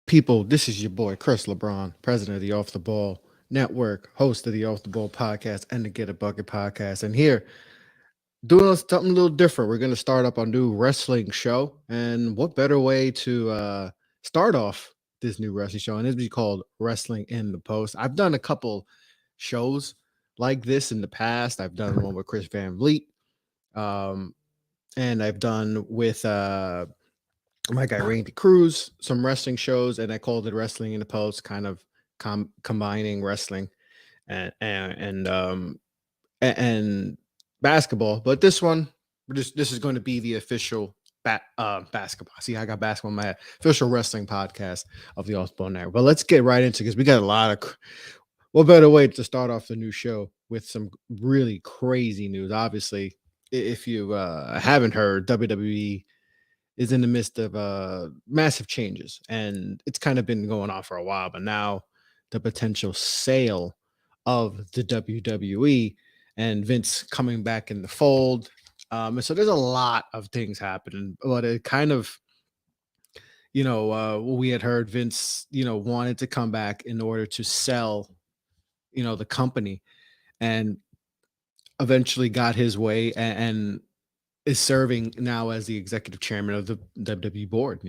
People, this is your boy Chris LeBron, president of the Off the Ball Network, host of the Off the Ball podcast and the Get a Bucket podcast. And here, doing something a little different. We're going to start up a new wrestling show. And what better way to start off this new wrestling show? And it's be called Wrestling in the Post. I've done a couple shows like this in the past. I've done one with Chris Van Vliet, um, and I've done with my guy Randy Cruz some wrestling shows, and I called it Wrestling in the Post, kind of combining wrestling and and basketball. But this one, this is going to be the official basketball. See, I got basketball, my official wrestling podcast of the Osborne Network. But let's get right into, because we got a lot of. What better way to start off the new show with some really crazy news? Obviously, if you haven't heard, WWE is in the midst of massive changes, and it's kind of been going on for a while. But now, the potential sale of the WWE and Vince coming back in the fold. And so there's a lot of things happening, but it kind of, we had heard Vince, wanted to come back in order to sell, the company, and eventually got his way, and is serving now as the executive chairman of the WWE board.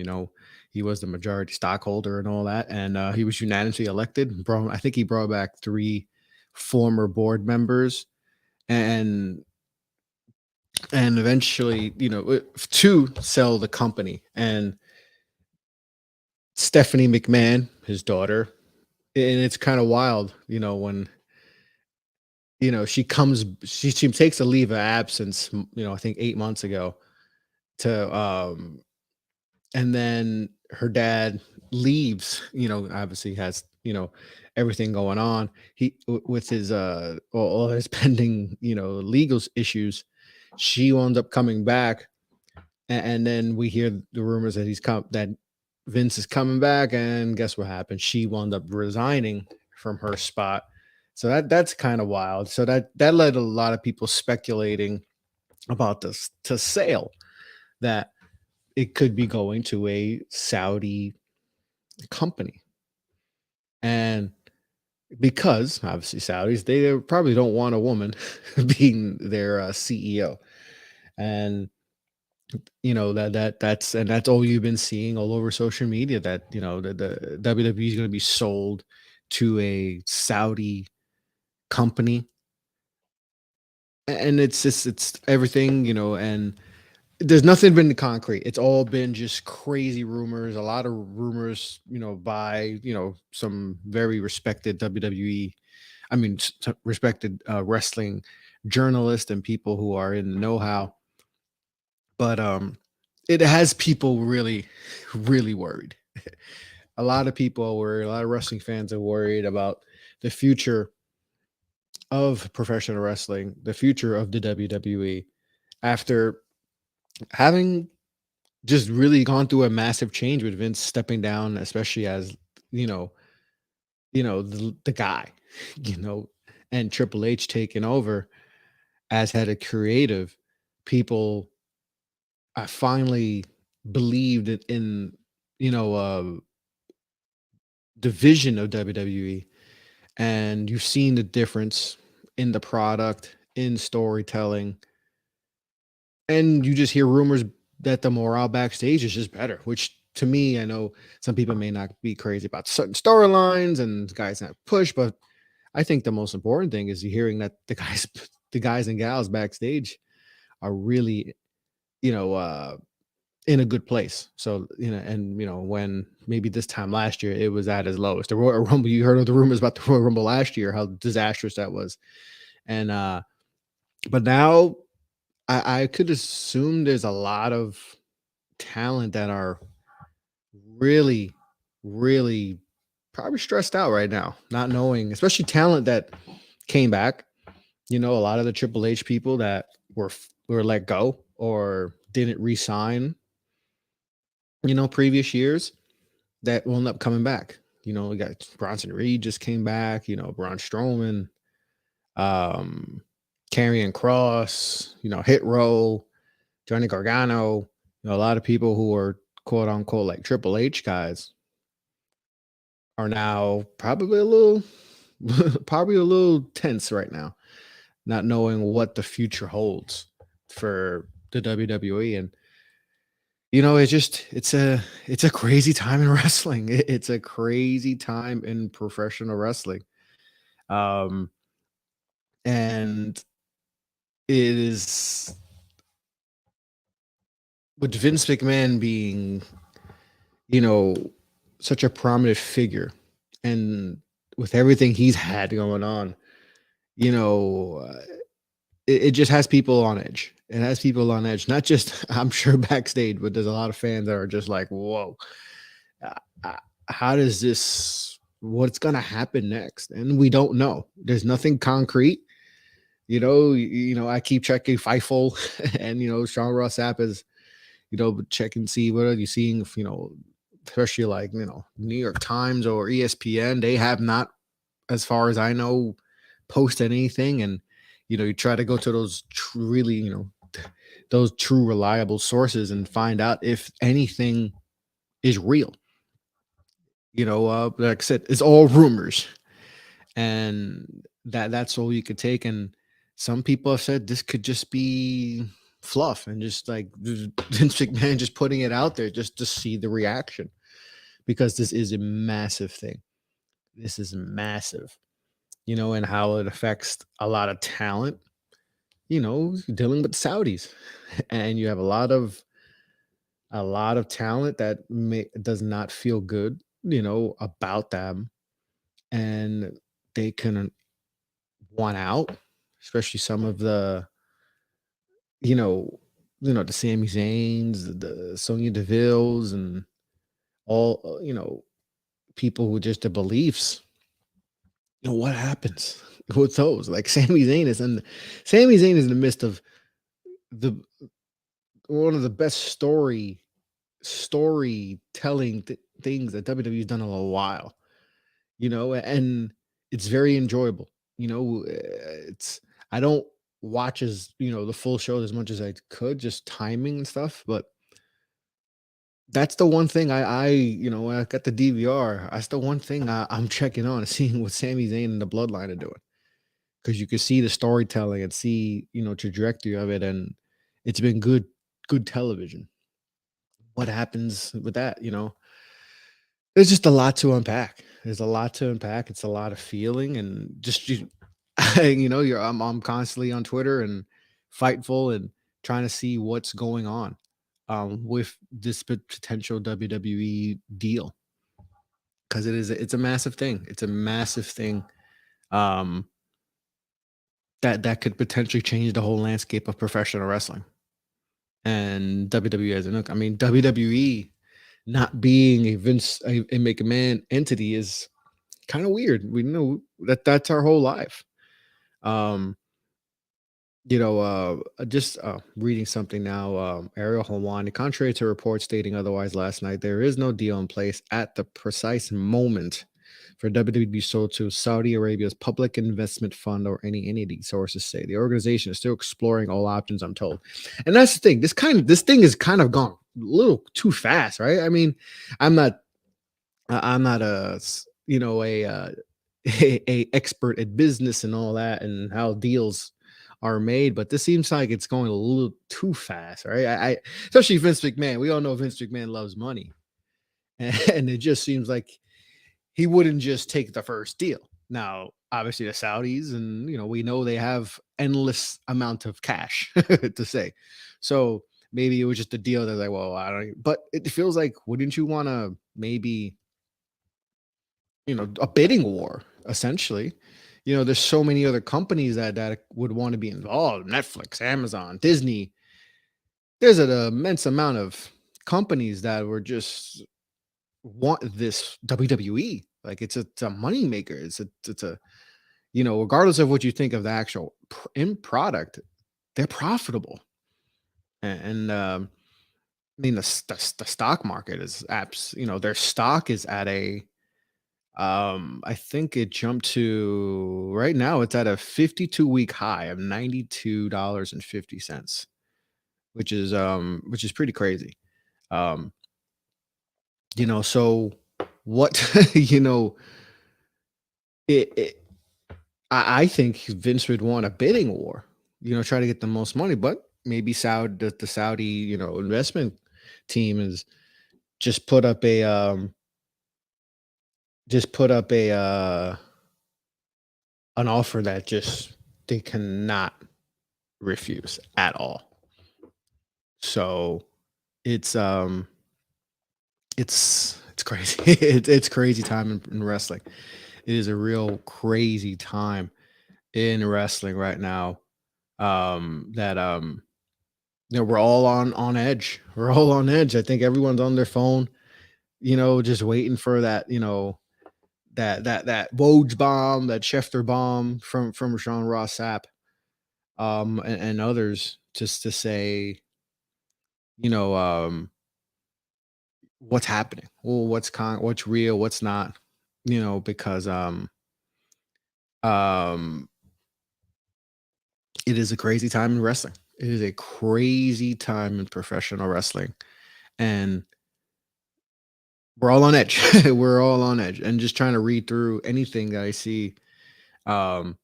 He was the majority stockholder and all that, and he was unanimously elected. I think he brought back three former board members, and eventually, to sell the company. And Stephanie McMahon, his daughter, and it's kind of wild, when she takes a leave of absence, I think 8 months ago, to and then her dad leaves, obviously has, everything going on. With his all his pending, legal issues. She wound up coming back, and then we hear the rumors that that Vince is coming back, and guess what happened? She wound up resigning from her spot. So that's kind of wild. So that led a lot of people speculating about this to sale, that it could be going to a Saudi company. And because obviously Saudis, they probably don't want a woman being their CEO. And that's all you've been seeing all over social media, that the WWE is going to be sold to a Saudi company. And it's everything, and there's nothing been concrete. It's all been just crazy rumors, a lot of rumors, by, some very respected WWE, I mean, respected wrestling journalists and people who are in the know-how. But it has people really, really worried. A lot of people are worried. A lot of wrestling fans are worried about the future of professional wrestling, the future of the WWE, after having just really gone through a massive change with Vince stepping down, especially as, you know, the guy, you know, and Triple H taking over as head of creative. People, I finally believed in, you know, the vision of WWE, and you've seen the difference in the product, in storytelling, and you just hear rumors that the morale backstage is just better, which to me, I know some people may not be crazy about certain storylines and guys not push, but I think the most important thing is hearing that the guys and gals backstage are really, you know, in a good place. So, and when maybe this time last year it was at its lowest. The Royal Rumble, you heard of the rumors about the Royal Rumble last year, how disastrous that was. And but now I could assume there's a lot of talent that are really, really probably stressed out right now, not knowing, especially talent that came back. A lot of the Triple H people that were let go or didn't re-sign, previous years, that will end up coming back. We got Bronson Reed just came back, Braun Strowman, um, Karrion Cross, Hit Row, Johnny Gargano, a lot of people who are quote unquote like Triple H guys are now probably a little probably a little tense right now, not knowing what the future holds for the WWE. And it's a crazy time in wrestling. It's a crazy time in professional wrestling. Um, and it is with Vince McMahon being, you know, such a prominent figure, and with everything he's had going on, you know, it just has people on edge. It has people on edge, not just I'm sure backstage, but there's a lot of fans that are just like, "Whoa, uh, uh, how does this? What's gonna happen next?" And we don't know. There's nothing concrete. I keep checking Fightful, and Sean Ross Sapp is, check and see what are you seeing. Especially like New York Times or ESPN, they have not, as far as I know, posted anything. And you try to go to those really, those true reliable sources and find out if anything is real. Like I said, it's all rumors, and that's all you could take. And some people have said this could just be fluff and just like Vince McMahon just putting it out there just to see the reaction, because this is a massive thing. This is massive, and how it affects a lot of talent, dealing with Saudis. And you have a lot of talent that does not feel good, about them, and they can want out, especially some of the, you know, the Sami Zayns, the Sonya Deville's, and all, people with just the beliefs. What happens with those? Like Sami Zayn is in the midst of the one of the best storytelling things that WWE's done in a while, and it's very enjoyable. It's I don't watch as the full show as much as I could, just timing and stuff, but that's the one thing when I got the DVR, that's the one thing I'm checking on, seeing what Sami Zayn and the Bloodline are doing, because you can see the storytelling and see trajectory of it, and it's been good television. What happens with that? There's just a lot to unpack. There's a lot to unpack. It's a lot of feeling, and just I'm constantly on Twitter and Fightful and trying to see what's going on with this potential WWE deal, because it's a massive thing. It's a massive thing, um, that could potentially change the whole landscape of professional wrestling and WWE as a look. I mean, WWE not being a McMahon entity is kind of weird. We know that that's our whole life. Um, just reading something now. Ariel Helwani, contrary to reports stating otherwise last night, there is no deal in place at the precise moment for WWE to be sold to Saudi Arabia's public investment fund or any entity. Sources say the organization is still exploring all options. I'm told, and that's the thing. This thing is kind of gone a little too fast, right? I mean, I'm not I'm not a expert at business and all that and how deals are made, but this seems like it's going a little too fast, right? I especially Vince McMahon. We all know Vince McMahon loves money, and it just seems like he wouldn't just take the first deal. Now, obviously, the Saudis, and we know they have endless amount of cash to say, so maybe it was just a deal that's like, well, I don't. But it feels like, wouldn't you want to maybe a bidding war essentially? There's so many other companies that would want to be involved: Netflix, Amazon, Disney. There's an immense amount of companies that were just want this WWE. Like, it's a money maker. It's a regardless of what you think of the actual end product, they're profitable. And I mean, the stock market is apps, their stock is at a, I think it jumped to, right now it's at a 52-week high of $92.50, which is pretty crazy. Um, so what you know, it I think Vince would want a bidding war, try to get the most money, but maybe the Saudi, investment team is just put up a just put up a an offer that just they cannot refuse at all. So it's it's crazy. It's crazy time in wrestling. It is a real crazy time in wrestling right now. That we're all on edge. We're all on edge. I think everyone's on their phone, just waiting for that, that Woj bomb, that Schefter bomb from Sean Ross Sapp, and others, just to say, you know, what's happening. Well, what's real, what's not, because um it is a crazy time in wrestling. It is a crazy time in professional wrestling. And we're all on edge. We're all on edge and just trying to read through anything that I see. Um,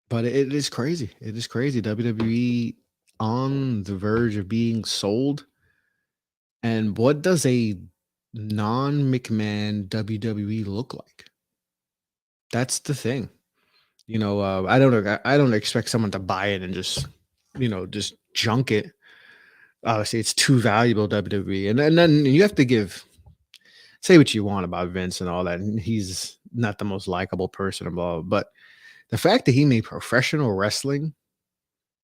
but it is crazy. It is crazy. WWE on the verge of being sold. And what does a non-McMahon WWE look like? That's the thing. I don't know. I don't expect someone to buy it and just junk it. Obviously, it's too valuable, WWE. And then you have to say what you want about Vince and all that. And he's not the most likable person involved. But the fact that he made professional wrestling,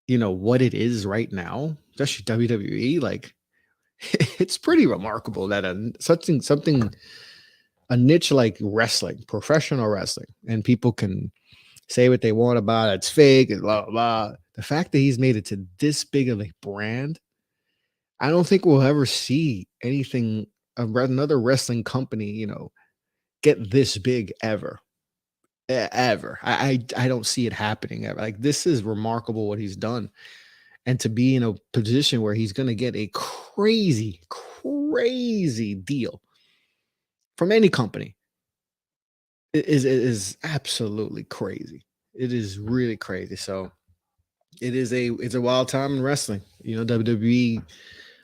what it is right now, especially WWE, like it's pretty remarkable that something a niche like wrestling, professional wrestling, and people can say what they want about it, it's fake and blah blah blah. The fact that he's made it to this big of a brand, I don't think we'll ever see anything another wrestling company, get this big ever. Ever. I don't see it happening ever. Like, this is remarkable what he's done. And to be in a position where he's gonna get a crazy, crazy deal from any company is absolutely crazy. It is really crazy. So it's a wild time in wrestling. WWE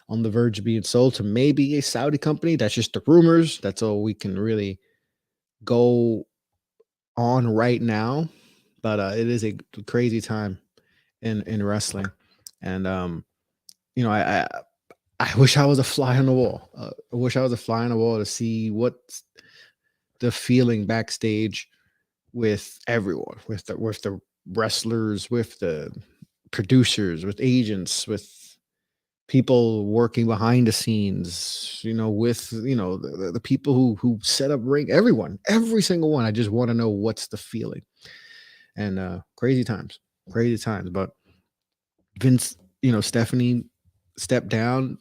on the verge of being sold to maybe a Saudi company. That's just the rumors. That's all we can really go on right now. But it is a crazy time in wrestling. And I I wish I was a fly on the wall. I wish I was a fly on the wall to see what's the feeling backstage with everyone, with the wrestlers, with the producers, with agents, with people working behind the scenes, with the people who set up ring, every single one. I just want to know what's the feeling. And crazy times. But Vince, Stephanie stepped down.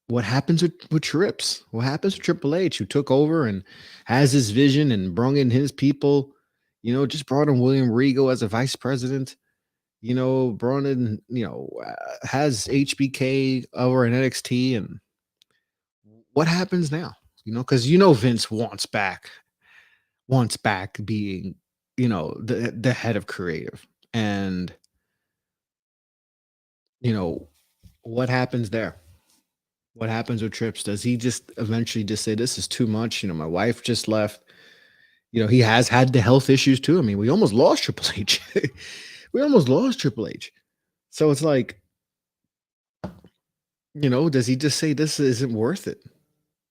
What happens with Trips? What happens with Triple H, who took over and has his vision and brung in his people? Just brought in William Regal as a vice president. Brought in, has HBK over in NXT. And what happens now? Because Vince wants back being, the head of creative. And what happens there? What happens with Trips? Does he just eventually just say, this is too much? My wife just left. He has had the health issues too. I mean, we almost lost Triple H. We almost lost Triple H. So it's like, does he just say this isn't worth it?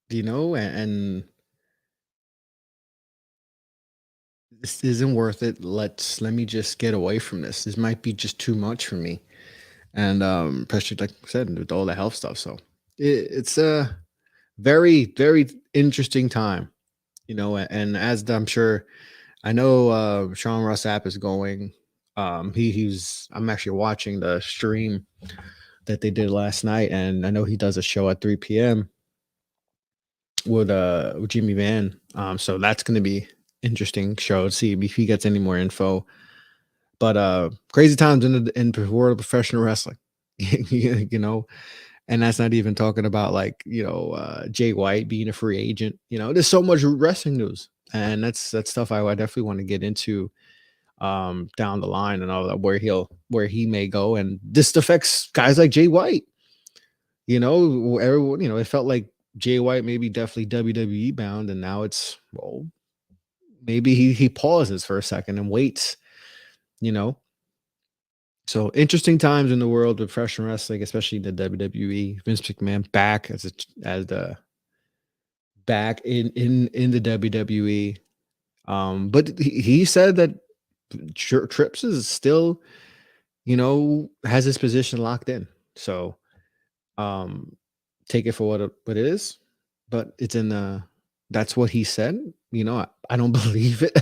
And this isn't worth it. Let me just get away from this. This might be just too much for me. And especially like I said, with all the health stuff. So it's a very, very interesting time, and as I'm sure I know Sean Ross Sapp is going. I'm actually watching the stream that they did last night, and I know he does a show at 3 p.m. with Jimmy Van. So that's gonna be interesting show to see if he gets any more info. But crazy times in the world of professional wrestling. you know, And that's not even talking about like, Jay White being a free agent. There's so much wrestling news. And that's stuff I definitely want to get into down the line and all that, where he may go. And this affects guys like Jay White. Everyone, it felt like Jay White maybe definitely WWE bound, and now it's, well, maybe he pauses for a second and waits, you know. So interesting times in the world of professional wrestling, especially the WWE. Vince McMahon back as the back in the WWE. But he said that Trips is still, has his position locked in. So um take it for what it is, but it's in the that's what he said. I don't believe it.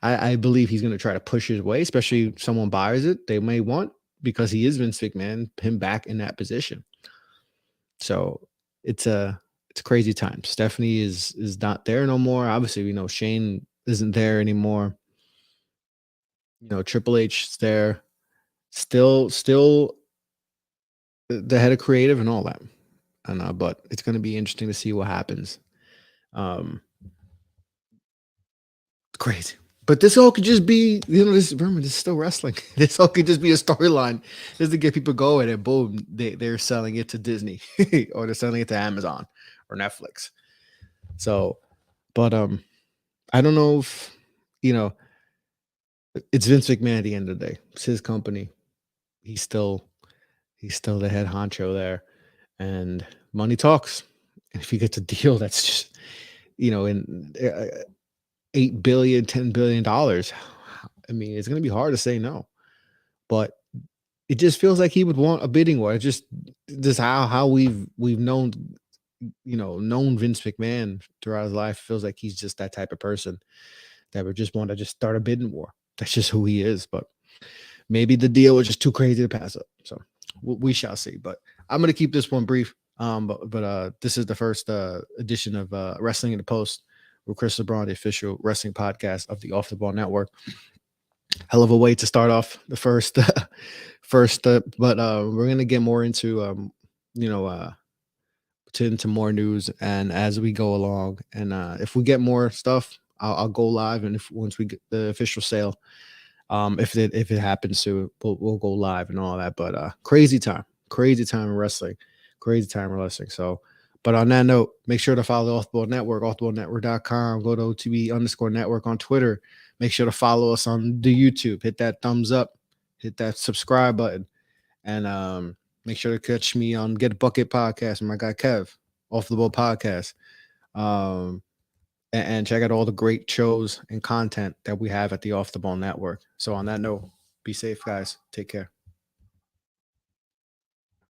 I believe he's going to try to push his way, especially if someone buys it. They may want, because he is Vince McMahon, him back in that position. So it's a crazy time. Stephanie is not there no more. Obviously, we know Shane isn't there anymore. Triple H is there, still the head of creative and all that. And but it's going to be interesting to see what happens. Um, Crazy. But this all could just be, remember, this is still wrestling. This all could just be a storyline just to get people going, and boom, they're selling it to Disney or they're selling it to Amazon or Netflix. So, but I don't know if, you know, it's Vince McMahon at the end of the day. It's his company. He's still the head honcho there, and money talks. And if he gets a deal that's just, in 8 billion, $10 billion, I mean, it's going to be hard to say no. But it just feels like he would want a bidding war. It's just this how we've known Vince McMahon throughout his life. Feels like he's just that type of person that would just want to just start a bidding war. That's just who he is. But maybe the deal was just too crazy to pass up. So we shall see. But I'm gonna keep this one brief. But this is the first edition of Wrestling in the Post with Chris LeBron, the official wrestling podcast of the Off the Ball Network. Hell of a way to start off the first but we're gonna get more into into more news, and as we go along, and if we get more stuff, I'll go live, and if once we get the official sale, if it happens to, we'll go live and all that. But crazy time in wrestling, crazy time in wrestling. So, but on that note, make sure to follow the Off the Ball Network, offtheballnetwork.com. Go to OTB_network on Twitter. Make sure to follow us on the YouTube. Hit that thumbs up, hit that subscribe button, and make sure to catch me on Get a Bucket podcast with my guy Kev, Off the Ball podcast. And check out all the great shows and content that we have at the Off the Ball Network. So on that note, be safe, guys. Take care.